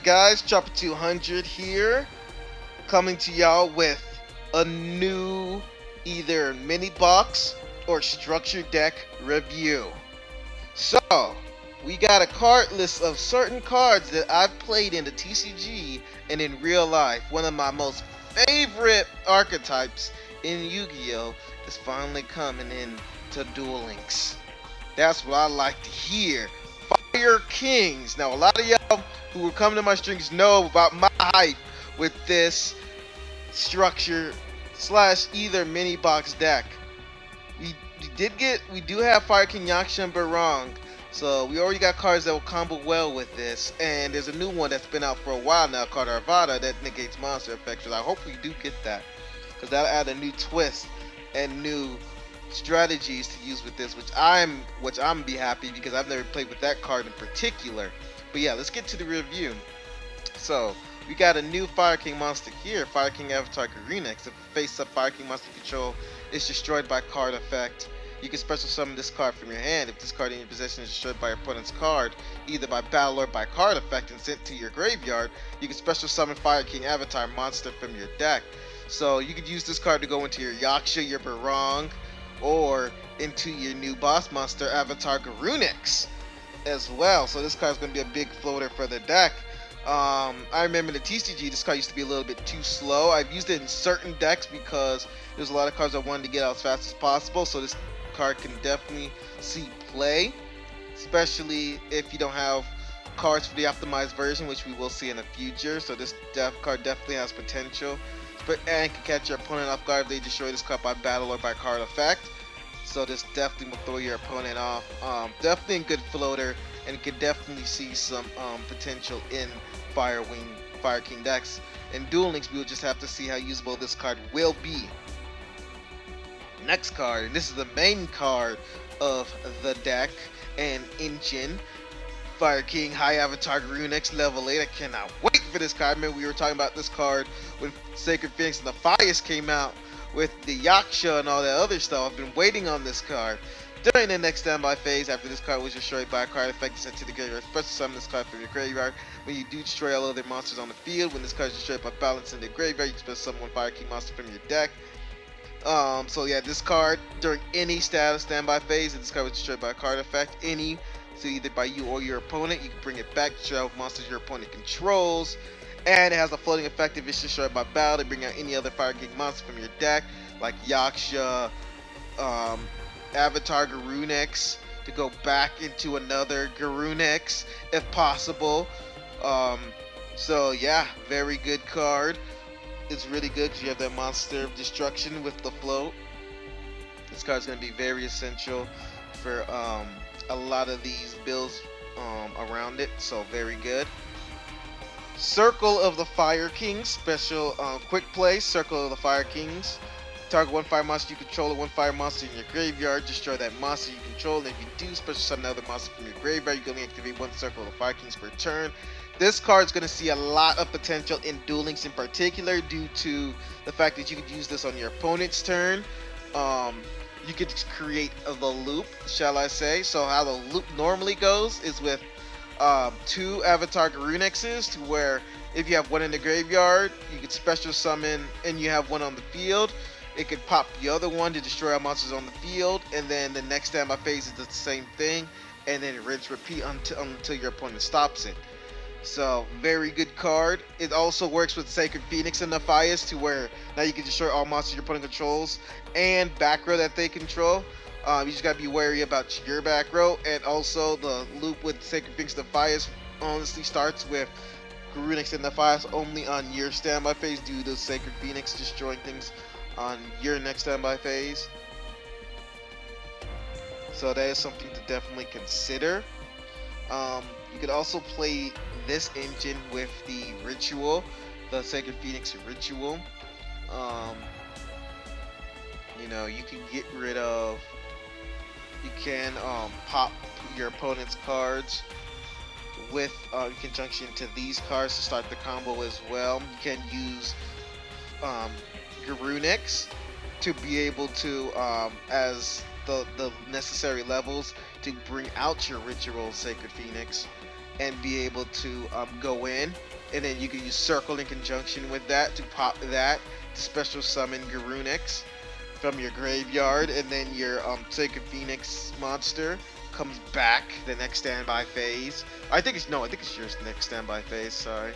guys, Chopper 200 here, coming to y'all with a new either mini box or structured deck review. So, we got a card list of certain cards that I've played in the TCG and in real life. One of my most favorite archetypes in Yu-Gi-Oh! Is finally coming in to Duel Links. That's what I like to hear. Fire Kings. Now, a lot of y'all who will come to my streams know about my hype with this structure slash either mini box deck. We do have Fire King Yaksha and Barong, so we already got cards that will combo well with this. And there's a new one that's been out for a while now called Arvada that negates monster effects. So I hope we do get that, because that'll add a new twist and new strategies to use with this, which I'm be happy because I've never played with that card in particular. But yeah, let's get to the review. So we got a new Fire King monster here, Fire King Avatar Garunix. If face-up Fire King monster control is destroyed by card effect, you can special summon this card from your hand. If this card in your possession is destroyed by your opponent's card, either by battle or by card effect, and sent to your graveyard, you can special summon Fire King Avatar monster from your deck. So you could use this card to go into your Yaksha, your Barong, or into your new boss monster Avatar Garunix as well. So this card is going to be a big floater for the deck. I remember in the TCG this card used to be a little bit too slow. I've used it in certain decks because there's a lot of cards I wanted to get out as fast as possible, so this card can definitely see play, especially if you don't have cards for the optimized version, which we will see in the future. So this card definitely has potential, and can catch your opponent off guard if they destroy this card by battle or by card effect. So this definitely will throw your opponent off. Definitely a good floater, and can definitely see some potential in Fire King decks. In Duel Links, we'll just have to see how usable this card will be. Next card, and this is the main card of the deck and engine, Fire King High Avatar Garunix level 8. I cannot wait for this card. I remember we were talking about this card when Sacred Phoenix and the Fires came out with the Yaksha and all that other stuff. I've been waiting on this card. During the next standby phase, after this card was destroyed by a card effect sent to the graveyard, special summon this card from your graveyard. When you do destroy all other monsters on the field, when this card is destroyed by balance in the graveyard, you can special summon one Fire King monster from your deck. So yeah, this card during any status standby phase, if this card was destroyed by a card effect, so either by you or your opponent, you can bring it back to destroy monsters your opponent controls. And it has a floating effect if it's destroyed by battle to bring out any other Fire King monster from your deck, like Yaksha, Avatar Garunix, to go back into another Garunix if possible. So yeah, very good card. It's really good because you have that monster of destruction with the float. This card is going to be very essential for a lot of these builds around it, so very good. Circle of the Fire Kings, special quick play. Circle of the Fire Kings. Target one fire monster you control, or one fire monster in your graveyard. Destroy that monster you control, and if you do, special summon another monster from your graveyard. You can only activate one Circle of the Fire Kings per turn. This card is going to see a lot of potential in Duel Links in particular, due to the fact that you could use this on your opponent's turn. You could create the loop, shall I say. So how the loop normally goes is with two Avatar Garunixes, to where if you have one in the graveyard, you could special summon, and you have one on the field, it could pop the other one to destroy all monsters on the field, and then the next standby phase is the same thing, and then rinse repeat until your opponent stops it. So very good card. It also works with Sacred Phoenix and the Fires, to where now you can destroy all monsters your opponent controls and back row that they control. You just gotta be wary about your back row, and also the loop with Sacred Phoenix and the Fires honestly starts with Garunix and the Fires only on your standby phase, due to Sacred Phoenix destroying things on your next standby phase. So that is something to definitely consider. You could also play this engine with the Ritual, the Sacred Phoenix Ritual. You can get rid of, you can pop your opponent's cards with in conjunction to these cards to start the combo as well. You can use Garunix to be able to, as the necessary levels, to bring out your Ritual Sacred Phoenix and be able to go in and then you can use Circle in conjunction with that to pop that to special summon Garunix from your graveyard, and then your Sacred Phoenix monster comes back the next standby phase. I think it's your next standby phase. Sorry,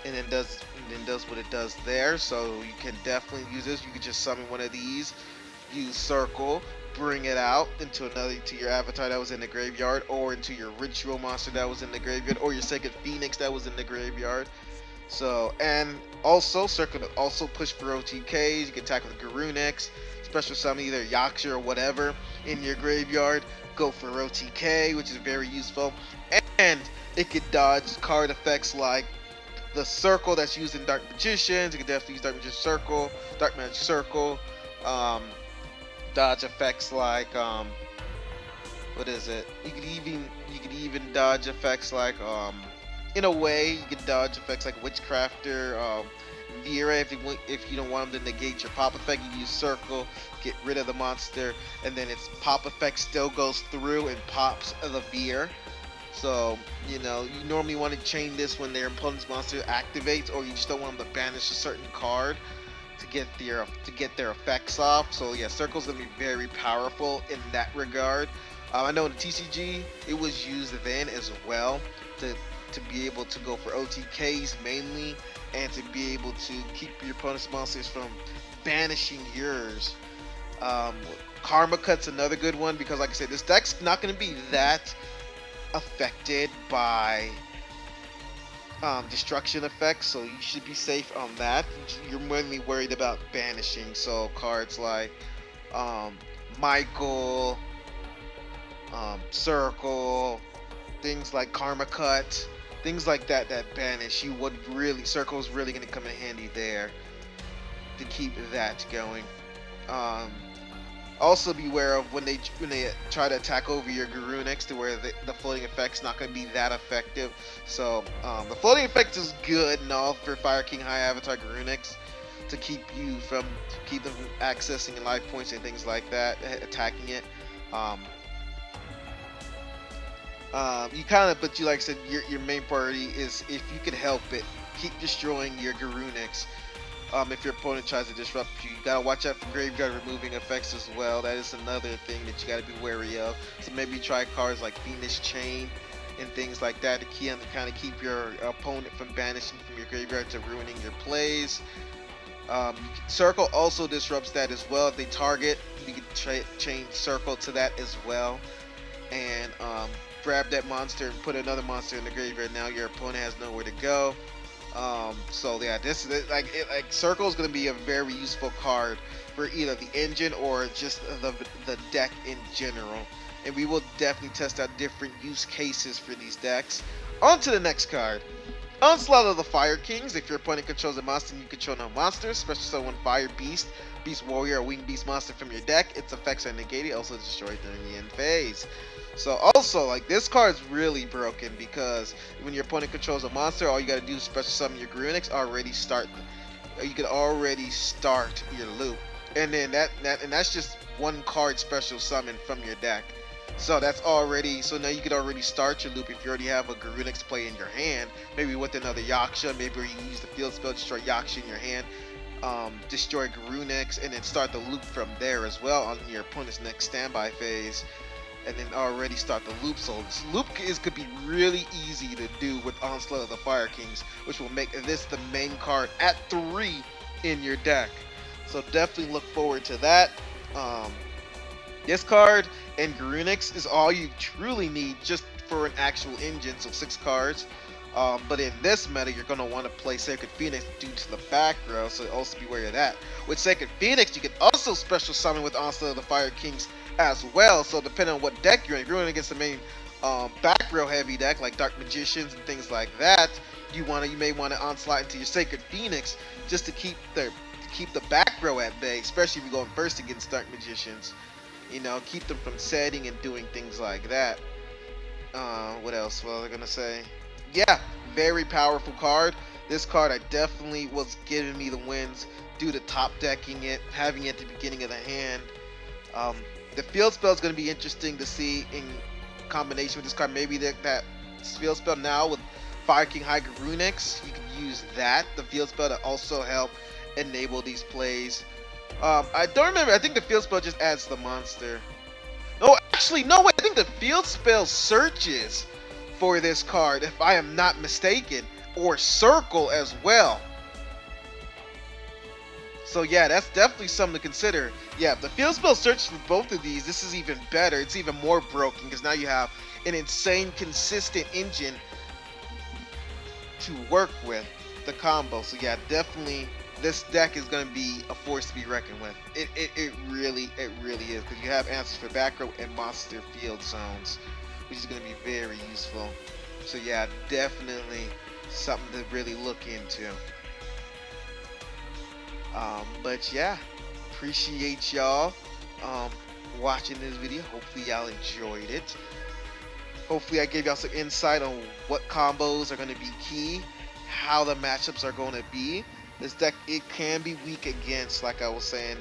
and then does what it does there. So you can definitely use this. You can just summon one of these, use Circle, bring it out to your avatar that was in the graveyard, or into your ritual monster that was in the graveyard, or your Sacred Phoenix that was in the graveyard. So, and also Circle also push for OTKs. You can attack with Garunix, special summon either Yaksha or whatever in your graveyard. Go for OTK, which is very useful, and it could dodge card effects like the Circle that's used in Dark Magicians. You can definitely use Dark Magic Circle. Dodge effects like what is it? You could even dodge effects like in a way you could dodge effects like Witchcrafter, Vera. If you don't want them to negate your pop effect, you use Circle, get rid of the monster, and then its pop effect still goes through and pops the Vera. So, you normally want to chain this when their opponent's monster activates, or you just don't want them to banish a certain card to get their effects off. So yeah, Circle's gonna be very powerful in that regard. I know in the TCG it was used then as well to be able to go for OTKs mainly, and to be able to keep your opponent's monsters from banishing yours. Karma Cut's another good one because, like I said, this deck's not going to be that affected by destruction effects, so you should be safe on that. You're mainly worried about banishing, so cards like Michael, Circle, things like Karma Cut, things like that banish. Circle's really going to come in handy there to keep that going. Also beware of when they try to attack over your Garunix, to where the floating effect's not going to be that effective. So the floating effect is good and all for Fire King High Avatar Garunix to keep them from accessing life points and things like that, attacking it. But like I said, your main priority is, if you can help it, keep destroying your Garunix. If your opponent tries to disrupt you, gotta watch out for graveyard removing effects as well. That is another thing that you gotta be wary of. So maybe try cards like Phoenix Chain and things like that to kind of keep your opponent from banishing from your graveyard to ruining your plays. Circle also disrupts that as well. If they target, you can chain Circle to that as well, and grab that monster and put another monster in the graveyard. Now your opponent has nowhere to go. So yeah, this is Circle is going to be a very useful card for either the engine or just the deck in general, and we will definitely test out different use cases for these decks. On to the next card, Onslaught of the Fire Kings. If your opponent controls a monster and you control no monsters, special summon Fire Beast, Beast Warrior, or Winged Beast monster from your deck. Its effects are negated, also destroyed during the end phase. So also, like, this card is really broken because when your opponent controls a monster, all you gotta do is special summon your Garunix. You can already start your loop, and then that's just one card special summon from your deck. So now you could already start your loop if you already have a Garunix play in your hand, maybe with another Yaksha. Maybe you use the field spell, destroy Yaksha in your hand, destroy Garunix, and then start the loop from there as well on your opponent's next standby phase, and then already start the loop. So this loop could be really easy to do with Onslaught of the Fire Kings, which will make this the main card at 3 in your deck. So definitely look forward to that. This card and Garunix is all you truly need just for an actual engine, so 6 cards. But in this meta, you're going to want to play Sacred Phoenix due to the back row, so also be wary of that. With Sacred Phoenix, you can also special summon with Onslaught of the Fire Kings as well, so depending on what deck you're in, if you're going against the main back row heavy deck like Dark Magicians and things like that, you may want to onslaught into your Sacred Phoenix just to keep the back row at bay, especially if you're going first against Dark Magicians. Keep them from setting and doing things like that. What else was I gonna say? Yeah, very powerful card. This card I definitely was giving me the wins due to top decking it, having it at the beginning of the hand. The field spell is going to be interesting to see in combination with this card. Maybe that field spell now with Fire King High Garunix, you can use that, the field spell, to also help enable these plays. I don't remember. I think the field spell just adds the monster. No, actually, no, wait. I think the field spell searches for this card, if I am not mistaken, or circle as well. So yeah, that's definitely something to consider. Yeah, if the field spell searches for both of these, this is even better. It's even more broken because now you have an insane consistent engine to work with the combo. So yeah, definitely this deck is going to be a force to be reckoned with. It really is, because you have answers for back row and monster field zones, which is going to be very useful. So yeah, definitely something to really look into. But yeah, appreciate y'all watching this video. Hopefully y'all enjoyed it. Hopefully I gave y'all some insight on what combos are going to be key, how the matchups are going to be. This deck, it can be weak against, like I was saying,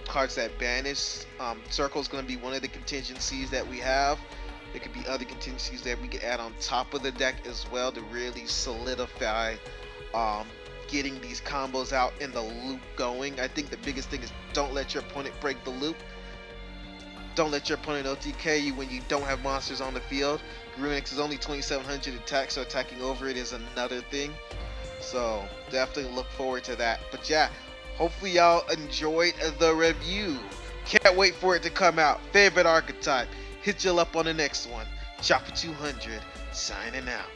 cards that banish. Circle is going to be one of the contingencies that we have. There could be other contingencies that we could add on top of the deck as well to really solidify getting these combos out and the loop going. I think the biggest thing is don't let your opponent break the loop. Don't let your opponent OTK you when you don't have monsters on the field. Garunix is only 2700 attack, so attacking over it is another thing. So definitely look forward to that. But yeah, hopefully y'all enjoyed the review. Can't wait for it to come out. Favorite archetype. Hit y'all up on the next one. Chopper 200 signing out.